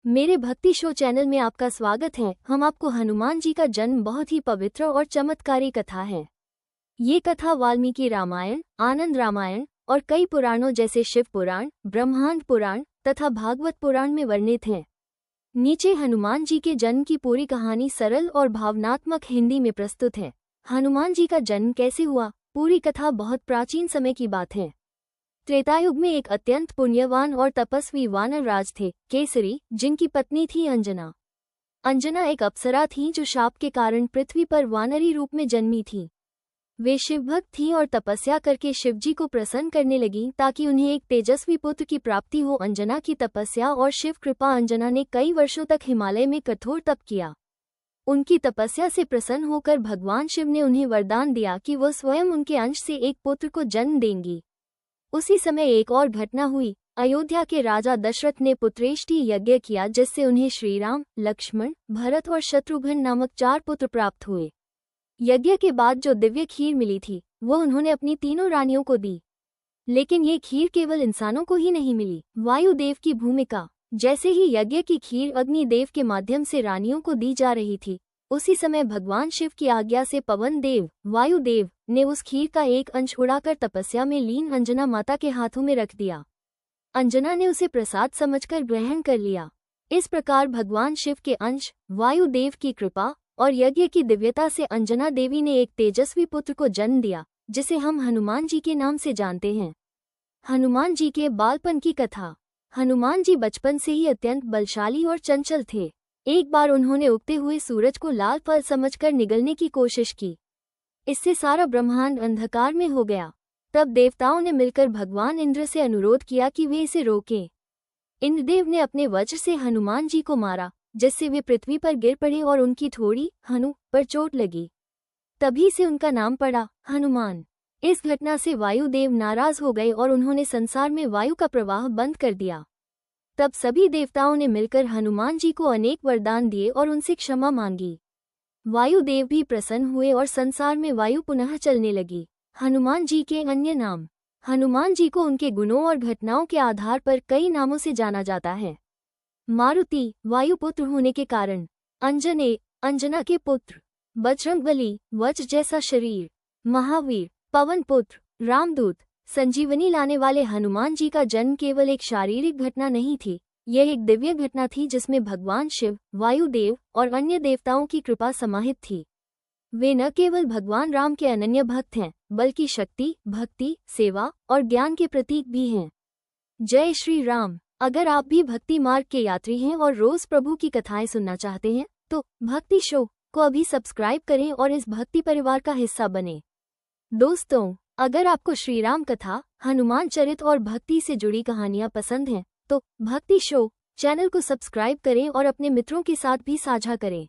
मेरे भक्ति show channel में आपका स्वागत है। हम आपको हनुमान जी का जन्म बहुत ही पवित्र और चमत्कारी कथा है। ये कथा वाल्मीकि रामायण, आनंद रामायण और कई पुराणों जैसे शिव पुराण, ब्रह्मांड पुराण तथा भागवत पुराण में वर्णित है। नीचे हनुमान जी के जन्म की पूरी कहानी सरल और भावनात्मक हिंदी में प्रस्तुत है। हनुमान जी का जन्म कैसे हुआ? पूरी कथा बहुत प्राचीन समय की बात है। त्रेतायुग में एक अत्यंत पुण्यवान और तपस्वी वानर राज थे, केसरी, जिनकी पत्नी थी अंजना। अंजना एक अप्सरा थी जो शाप के कारण पृथ्वी पर वानरी रूप में जन्मी थी। वे शिवभक्त थी और तपस्या करके शिवजी को प्रसन्न करने लगी ताकि उन्हें एक तेजस्वी पुत्र की प्राप्ति हो। अंजना की तपस्या और शिव कृपा अंजना ने कई वर्षों तक हिमालय में कठोर तप किया। उनकी तपस्या से प्रसन्न होकर भगवान शिव ने उन्हें वरदान दिया कि वह स्वयं उनके अंश से एक पुत्र को जन्म देंगी। उसी समय एक और घटना हुई। अयोध्या के राजा दशरथ ने पुत्रेष्टि यज्ञ किया जिससे उन्हें श्रीराम, लक्ष्मण, भरत और शत्रुघ्न नामक 4 पुत्र प्राप्त हुए। यज्ञ के बाद जो दिव्य खीर मिली थी वो उन्होंने अपनी तीनों रानियों को दी। लेकिन ये खीर केवल इंसानों को ही नहीं मिली। वायुदेव की भूमिका। जैसे ही यज्ञ की खीर अग्निदेव के माध्यम से रानियों को दी जा रही थी, उसी समय भगवान शिव की आज्ञा से पवन देव, वायुदेव ने उस खीर का एक अंश उड़ाकर तपस्या में लीन अंजना माता के हाथों में रख दिया। अंजना ने उसे प्रसाद समझकर ग्रहण कर लिया। इस प्रकार भगवान शिव के अंश, वायुदेव की कृपा और यज्ञ की दिव्यता से अंजना देवी ने एक तेजस्वी पुत्र को जन्म दिया, जिसे हम हनुमान जी के नाम से जानते हैं। हनुमान जी के बालपन की कथा। हनुमान जी बचपन से ही अत्यंत बलशाली और चंचल थे। एक बार उन्होंने उगते हुए सूरज को लाल फल समझकर निगलने की कोशिश की। इससे सारा ब्रह्मांड अंधकार में हो गया। तब देवताओं ने मिलकर भगवान इंद्र से अनुरोध किया कि वे इसे रोकें। इंद्रदेव ने अपने वज्र से हनुमान जी को मारा, जिससे वे पृथ्वी पर गिर पड़े और उनकी थोड़ी हनु पर चोट लगी। तभी से उनका नाम पड़ा हनुमान। इस घटना से वायुदेव नाराज हो गए और उन्होंने संसार में वायु का प्रवाह बंद कर दिया। तब सभी देवताओं ने मिलकर हनुमान जी को अनेक वरदान दिए और उनसे क्षमा मांगी। वायुदेव भी प्रसन्न हुए और संसार में वायु पुनः चलने लगी। हनुमान जी के अन्य नाम। हनुमान जी को उनके गुणों और घटनाओं के आधार पर कई नामों से जाना जाता है। मारुति, वायुपुत्र होने के कारण। अंजने, अंजना के पुत्र। बजरंगबली, वज्र जैसा शरीर। महावीर, पवन पुत्र। रामदूत, संजीवनी लाने वाले। हनुमान जी का जन्म केवल एक शारीरिक घटना नहीं थी, यह एक दिव्य घटना थी जिसमें भगवान शिव, वायुदेव और अन्य देवताओं की कृपा समाहित थी। वे न केवल भगवान राम के अनन्य भक्त हैं, बल्कि शक्ति, भक्ति, सेवा और ज्ञान के प्रतीक भी हैं। जय श्री राम। अगर आप भी भक्ति मार्ग के यात्री हैं और रोज प्रभु की कथाएं सुनना चाहते हैं, तो भक्ति शो को अभी सब्सक्राइब करें और इस भक्ति परिवार का हिस्सा बने। दोस्तों, अगर आपको श्री राम कथा, हनुमान चरित और भक्ति से जुड़ी कहानियां पसंद हैं, तो भक्ति शो चैनल को सब्सक्राइब करें और अपने मित्रों के साथ भी साझा करें।